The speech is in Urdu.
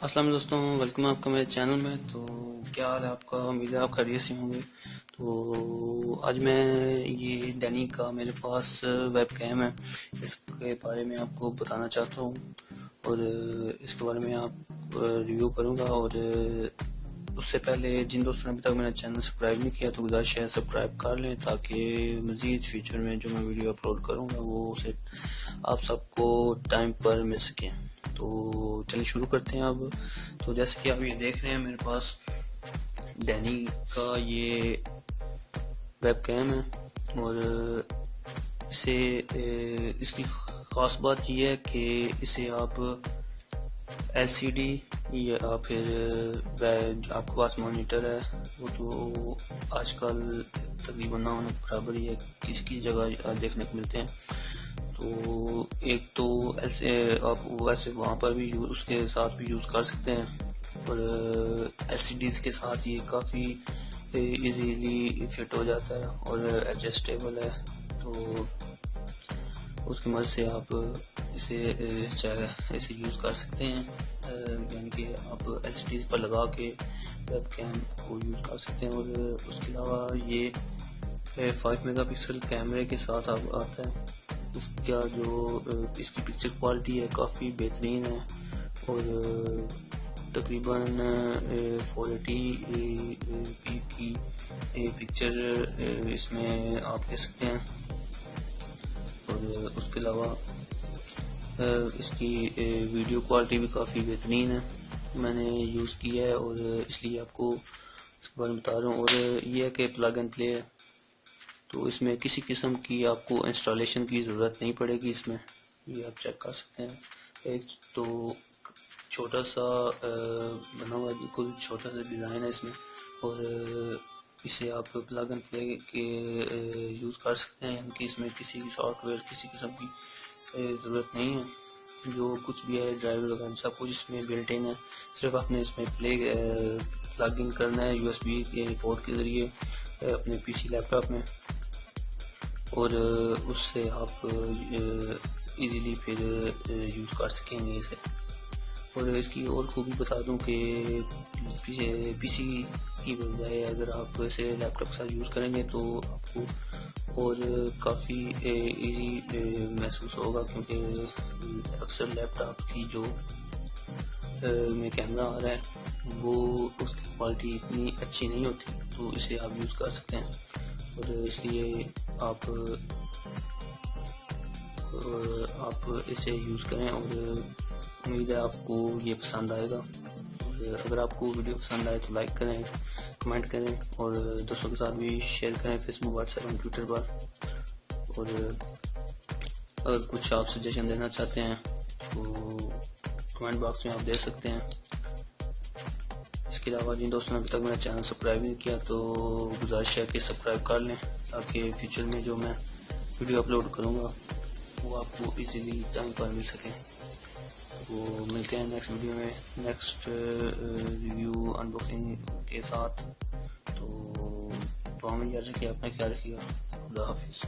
السلام علیکم دوستوں، ویلکم آپ کا میرے چینل میں۔ تو کیا حال ہے آپ کا؟ امید ہے آپ خیریت سے ہوں گے۔ تو آج میں یہ ڈینی کا میرے پاس ویب کیم ہے، اس کے بارے میں آپ کو بتانا چاہتا ہوں اور اس کے بارے میں آپ ریویو کروں گا۔ اور اس سے پہلے جن دوستوں نے ابھی تک میرا چینل سبسکرائب نہیں کیا تو گزارش ہے سبسکرائب کر لیں، تاکہ مزید فیچر میں جو میں ویڈیو اپلوڈ کروں گا وہ اسے آپ سب کو ٹائم پر مل سکیں۔ تو چلیے شروع کرتے ہیں اب۔ تو جیسے کہ آپ یہ دیکھ رہے ہیں میرے پاس ڈینی کا یہ ویب کیم ہے، اور اس کی خاص بات یہ ہے کہ اسے آپ ایل سی ڈی یا پھر آپ کے پاس مانیٹر ہے، وہ تو آج کل تقریباً نہ ہونے کے برابر ہی ہے، کسی کی جگہ دیکھنے کو ملتے ہیں۔ تو ایک تو ایسے آپ ویسے وہاں پر بھی اس کے ساتھ بھی یوز کر سکتے ہیں، اور ایل سی ڈیز کے ساتھ یہ کافی ایزیلی فٹ ہو جاتا ہے اور ایڈجسٹیبل ہے۔ تو اس کی مدد سے آپ اسے یوز کر سکتے ہیں، یعنی کہ آپ ایل سی ڈیز پر لگا کے ویب کیم کو یوز کر سکتے ہیں۔ اور اس کے علاوہ یہ 5 میگا پکسل کیمرے کے ساتھ آتا ہے۔ اس کی پکچر کوالٹی ہے کافی بہترین ہے، اور تقریباً 480p کی پکچر اس میں آپ لے سکتے ہیں۔ اور اس کے علاوہ اس کی ویڈیو کوالٹی بھی کافی بہترین ہے، میں نے یوز کی ہے اور اس لیے آپ کو اس کے بارے میں بتا رہا ہوں۔ اور یہ ہے کہ پلگ اینڈ پلے ہے، تو اس میں کسی قسم کی آپ کو انسٹالیشن کی ضرورت نہیں پڑے گی۔ اس میں یہ آپ چیک کر سکتے ہیں، ایک تو چھوٹا سا بنا ہوا، بالکل چھوٹا سا ڈیزائن ہے اس میں، اور اسے آپ پلگ اینڈ پلے کے یوز کر سکتے ہیں، یعنی کہ اس میں کسی سافٹ ویئر کسی قسم کی ضرورت نہیں ہے۔ جو کچھ بھی ہے ڈرائیور وغیرہ سب کچھ اس میں بلٹ ان ہے، صرف آپ نے اس میں پلگ ان کرنا ہے یو ایس بی کے پورٹ کے ذریعے اپنے پی سی لیپ ٹاپ میں، اور اس سے آپ ایزیلی پھر یوز کر سکیں گے اسے۔ اور اس کی اور خوبی بتا دوں کہ پی سی کی بجائے اگر آپ اسے لیپ ٹاپ کے ساتھ یوز کریں گے تو آپ کو اور کافی ایزی محسوس ہوگا، کیونکہ اکثر لیپ ٹاپ کی جو میں کیمرہ آ رہا ہے وہ اس کی کوالٹی اتنی اچھی نہیں ہوتی، تو اسے آپ یوز کر سکتے ہیں۔ اور اس لیے آپ اسے یوز کریں، اور امید ہے آپ کو یہ پسند آئے گا۔ اور اگر آپ کو ویڈیو پسند آئے تو لائک کریں، کمنٹ کریں، اور دوستوں کے ساتھ بھی شیئر کریں، فیس بک، واٹس ایپ اور ٹویٹر پر۔ اور اگر کچھ آپ سجیشن دینا چاہتے ہیں تو کمنٹ باکس میں آپ دے سکتے ہیں۔ اس کے علاوہ جن دوستوں نے ابھی تک میرا چینل سبسکرائب نہیں کیا تو گزارش ہے کہ سبسکرائب کر لیں، تاکہ فیوچر میں جو میں ویڈیو اپلوڈ کروں گا وہ آپ کو ایزیلی ٹائم پر مل سکے۔ تو ملتے ہیں نیکسٹ ویڈیو میں، نیکسٹ ریویو انباکسنگ کے ساتھ۔ تو ہمیں اجازت رکھیے، اپنا خیال رکھیے گا۔ خدا حافظ۔